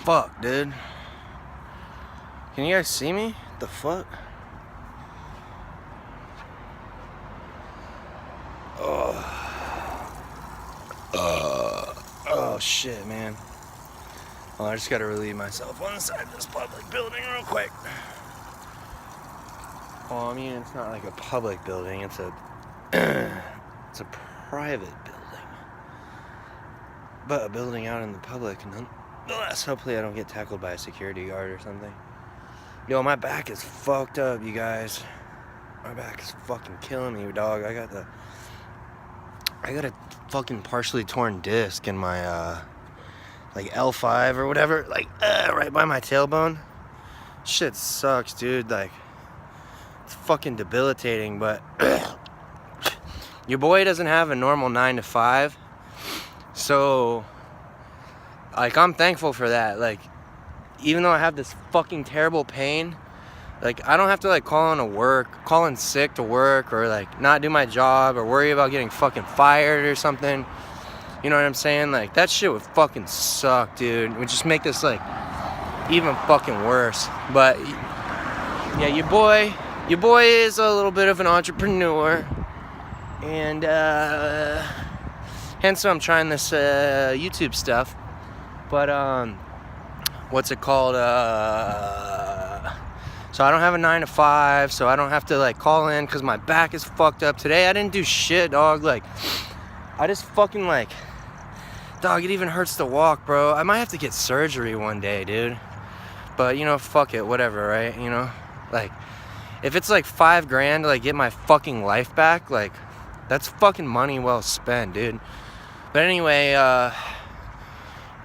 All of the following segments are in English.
fuck, dude? Can you guys see me? The fuck? Oh shit, man. Well, I just gotta relieve myself on the side of this public building real quick. Well, I mean, it's not like a public building, it's a it's a private building. But a building out in the public, nonetheless. Hopefully I don't get tackled by a security guard or something. Yo, my back is fucked up, you guys. My back is fucking killing me, dog. I got a fucking partially torn disc in my like L5 or whatever, like right by my tailbone. Shit sucks, dude. Like, it's fucking debilitating. But your boy doesn't have a normal 9 to 5, so like I'm thankful for that. Like, even though I have this fucking terrible pain, like I don't have to like call in sick to work, or like not do my job, or worry about getting fucking fired or something. You know what I'm saying? Like, that shit would fucking suck, dude. It would just make this like even fucking worse. But yeah, your boy is a little bit of an entrepreneur, and hence I'm trying this YouTube stuff. But what's it called? So I don't have a 9 to 5, so I don't have to like call in because my back is fucked up. Today I didn't do shit, dog. Like, I just fucking like, dog, it even hurts to walk, bro. I might have to get surgery one day, dude. But, you know, fuck it, whatever, right? You know, like, if it's like $5,000 to like get my fucking life back, like, that's fucking money well spent, dude. But anyway, yeah,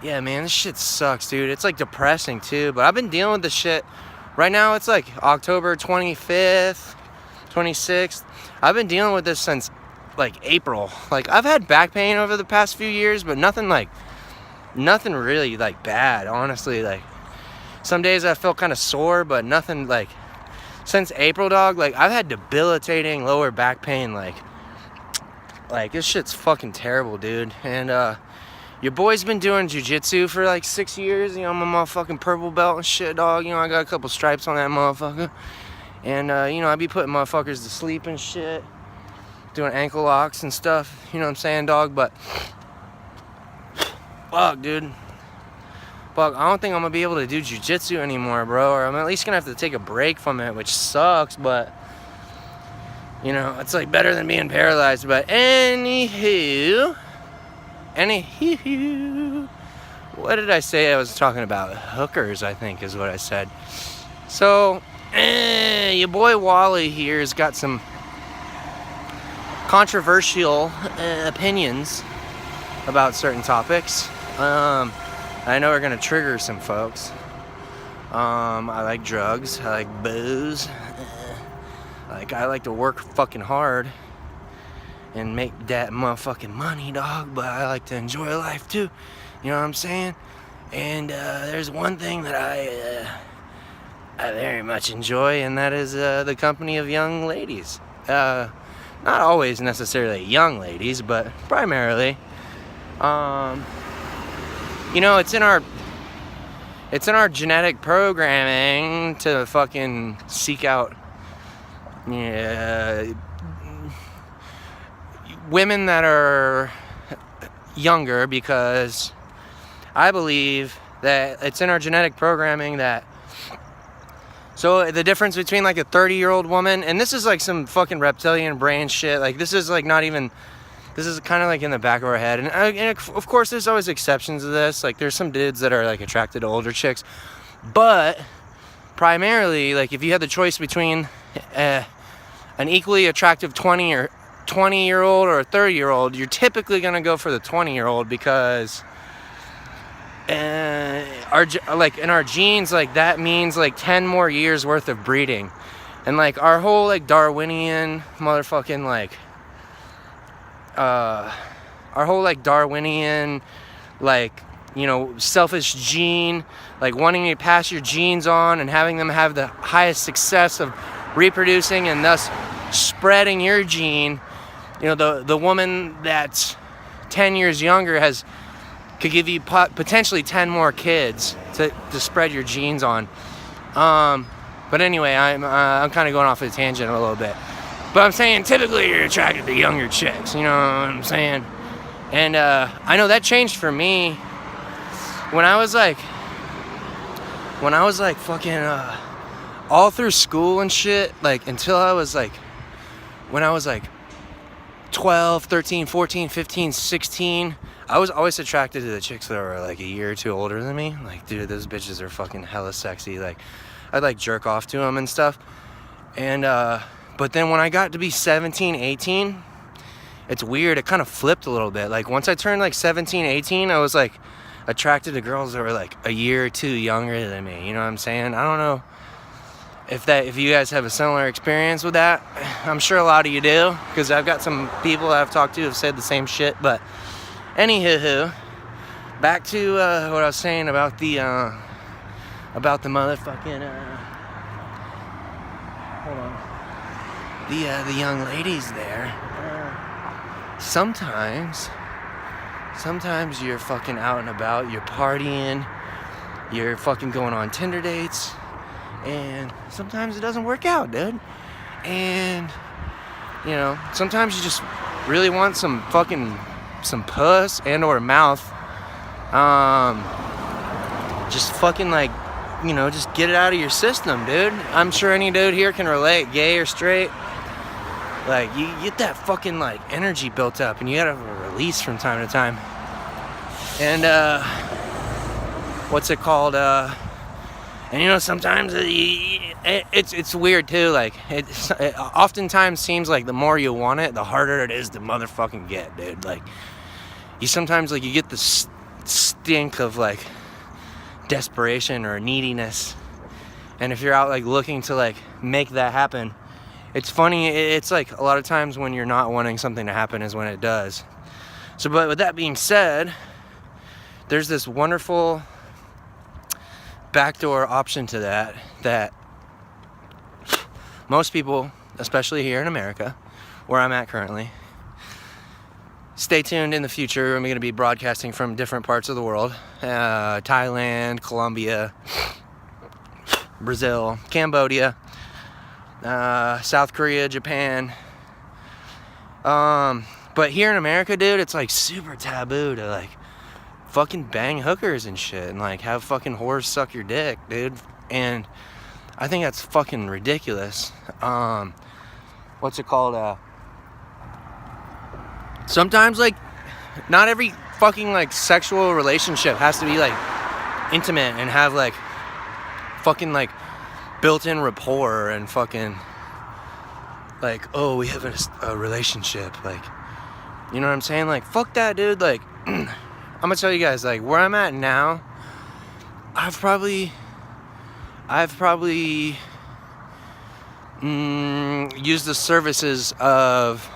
man, this shit sucks, dude. It's like depressing too. But I've been dealing with this shit. Right now it's like October 25th, 26th. I've been dealing with this since like April. Like, I've had back pain over the past few years, but nothing really like bad, honestly. Like, some days I felt kind of sore, but nothing like, since April, dog, like I've had debilitating lower back pain. Like this shit's fucking terrible, dude. And your boy's been doing jiu-jitsu for like 6 years. You know, I'm a motherfucking purple belt and shit, dog. You know, I got a couple stripes on that motherfucker. And you know, I be putting motherfuckers to sleep and shit, doing ankle locks and stuff, you know what I'm saying, dog? But fuck, dude, fuck, I don't think I'm gonna be able to do jiu-jitsu anymore, bro, or I'm at least gonna have to take a break from it, which sucks. But you know, it's like better than being paralyzed. But anywho, what did I say? I was talking about hookers, I think is what I said. So your boy Wally here has got some controversial opinions about certain topics. I know we're gonna trigger some folks. I like drugs. I like booze. I like to work fucking hard and make that motherfucking money, dog. But I like to enjoy life too. You know what I'm saying? And there's one thing that I very much enjoy, and that is the company of young ladies. Not always necessarily young ladies, but primarily. You know, it's in our genetic programming to fucking seek out women that are younger, because I believe that it's in our genetic programming that, so the difference between like a 30-year-old woman, and this is like some fucking reptilian brain shit, like this is like not even, this is kind of like in the back of our head, and of course there's always exceptions to this. Like, there's some dudes that are like attracted to older chicks, but primarily, like, if you had the choice between an equally attractive 20-year-old or a 30-year-old, you're typically gonna go for the 20-year-old, because like in our genes, like that means like 10 more years worth of breeding. And like our whole like Darwinian motherfucking like our whole like Darwinian, like, you know, selfish gene, like wanting to pass your genes on and having them have the highest success of reproducing and thus spreading your gene. You know, the woman that's 10 years younger has could give you potentially 10 more kids to spread your genes on. But anyway, I'm kind of going off a tangent a little bit. But I'm saying typically you're attracted to younger chicks, you know what I'm saying? And I know that changed for me when I was like fucking all through school and shit, like until I was like, when I was like 12, 13, 14, 15, 16, I was always attracted to the chicks that were like a year or two older than me. Like, dude, those bitches are fucking hella sexy. Like, I'd like jerk off to them and stuff. And but then when I got to be 17, 18, it's weird, it kind of flipped a little bit. Like, once I turned like 17, 18, I was like attracted to girls that were like a year or two younger than me. You know what I'm saying? I don't know if you guys have a similar experience with that. I'm sure a lot of you do, because I've got some people that I've talked to who have said the same shit. But anywho, back to what I was saying about the motherfucking hold on, the young ladies there. Sometimes you're fucking out and about, you're partying, you're fucking going on Tinder dates, and sometimes it doesn't work out, dude. And, you know, sometimes you just really want some puss and or mouth. Just fucking like, you know, just get it out of your system, dude. I'm sure any dude here can relate, gay or straight. Like, you get that fucking like energy built up and you gotta release from time to time. And what's it called? And you know, sometimes it's weird too. Like, it oftentimes seems like the more you want it, the harder it is to motherfucking get, dude. Like, you sometimes like you get the stink of like desperation or neediness, and if you're out like looking to like make that happen, it's funny. It's like a lot of times when you're not wanting something to happen is when it does. So, but with that being said, there's this wonderful backdoor option to that most people, especially here in America, where I'm at currently, stay tuned in the future. I'm going to be broadcasting from different parts of the world. Thailand, Colombia, Brazil, Cambodia, South Korea, Japan. But here in America, dude, it's like super taboo to like fucking bang hookers and shit and like have fucking whores suck your dick, dude. And I think that's fucking ridiculous. What's it called? Sometimes like not every fucking like sexual relationship has to be like intimate and have like fucking like built-in rapport and fucking like, oh, we have a relationship, like, you know what I'm saying? Like, fuck that, dude. Like, I'm gonna tell you guys, like, where I'm at now, I've probably used the services of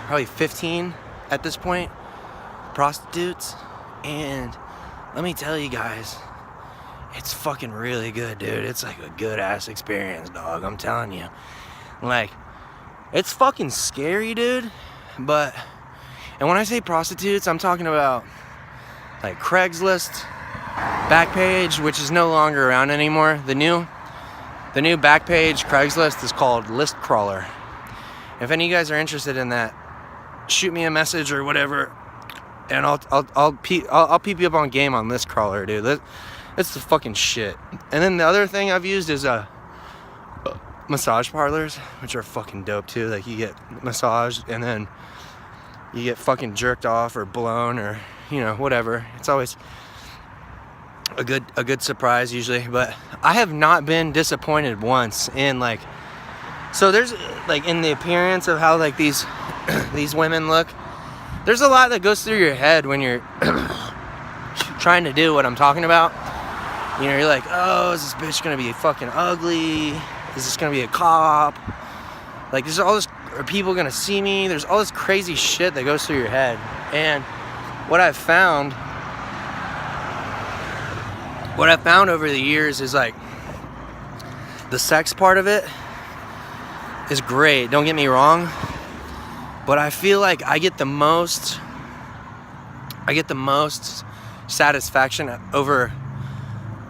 probably 15 at this point prostitutes, and let me tell you guys, it's fucking really good, dude. It's like a good ass experience, dog. I'm telling you. Like, it's fucking scary, dude. But, and when I say prostitutes, I'm talking about like Craigslist, Backpage, which is no longer around anymore. The new Backpage Craigslist is called List Crawler. If any of you guys are interested in that, shoot me a message or whatever, and I'll peep you up on game on List Crawler, dude. It's the fucking shit. And then the other thing I've used is massage parlors, which are fucking dope too. Like, you get massaged and then you get fucking jerked off or blown or, you know, whatever. It's always a good surprise usually. But I have not been disappointed once in like, so there's like in the appearance of how like these women look. There's a lot that goes through your head when you're trying to do what I'm talking about. You know, you're like, oh, is this bitch gonna be fucking ugly? Is this gonna be a cop? Like, there's all this, are people gonna see me? There's all this crazy shit that goes through your head. And what I've found over the years is like, the sex part of it is great, don't get me wrong. But I feel like I get the most satisfaction over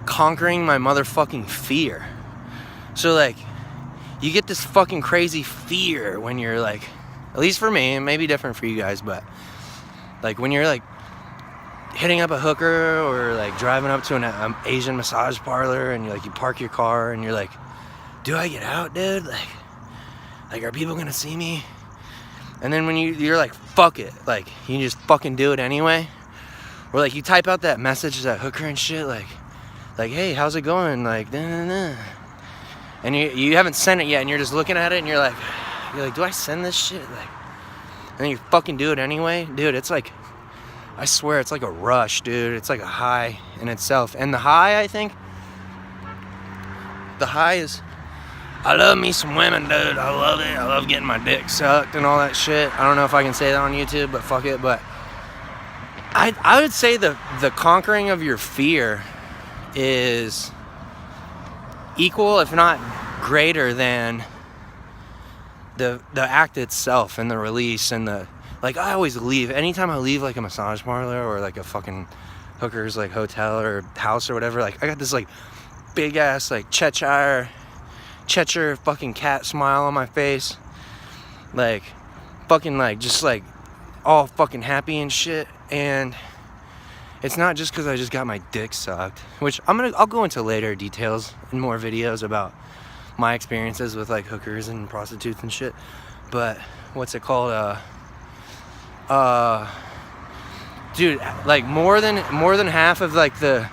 conquering my motherfucking fear. So like, you get this fucking crazy fear when you're like, at least for me, it may be different for you guys, but like when you're like hitting up a hooker or like driving up to an Asian massage parlor and you park your car and you're like, do I get out, dude? Like are people gonna see me? And then when you're like, fuck it, like you just fucking do it anyway. Or like you type out that message to that hooker and shit, like hey, how's it going? Like, nah. And you haven't sent it yet, and you're just looking at it, and you're like, do I send this shit? Like, and then you fucking do it anyway, dude. It's like, I swear, it's like a rush, dude. It's like a high in itself. And the high, I think, the high is, I love me some women, dude. I love it. I love getting my dick sucked and all that shit. I don't know if I can say that on YouTube, but fuck it. But I would say the conquering of your fear is equal, if not greater, than the act itself and the release and the, like, I always leave, anytime I leave like a massage parlor or like a fucking hooker's like hotel or house or whatever, like I got this like big ass like Cheshire fucking cat smile on my face, like fucking like just like all fucking happy and shit. And it's not just because I just got my dick sucked, which I'll go into later details in more videos about my experiences with like hookers and prostitutes and shit. But what's it called? Dude, like more than half of like the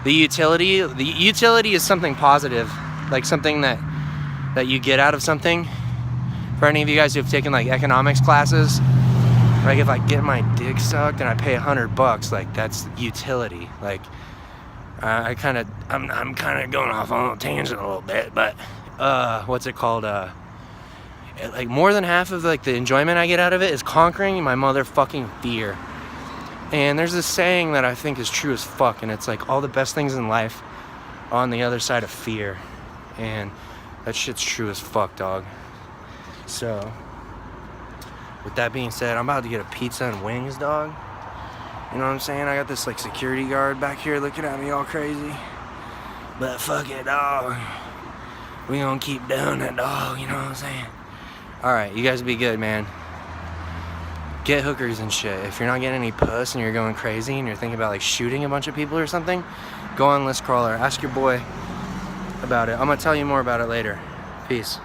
utility. The utility is something positive, like something that you get out of something. For any of you guys who have taken like economics classes, like if I get my dick sucked and I pay $100, like that's utility. Like I'm kind of going off on a tangent a little bit, but what's it called? Like more than half of like the enjoyment I get out of it is conquering my motherfucking fear. And there's this saying that I think is true as fuck, and it's like all the best things in life are on the other side of fear, and that shit's true as fuck, dog. So with that being said, I'm about to get a pizza and wings, dog. You know what I'm saying? I got this like security guard back here looking at me all crazy. But fuck it, dog. We gonna keep doing it, dog. You know what I'm saying? Alright, you guys be good, man. Get hookers and shit. If you're not getting any puss and you're going crazy and you're thinking about like shooting a bunch of people or something, go on List Crawler. Ask your boy about it. I'm gonna tell you more about it later. Peace.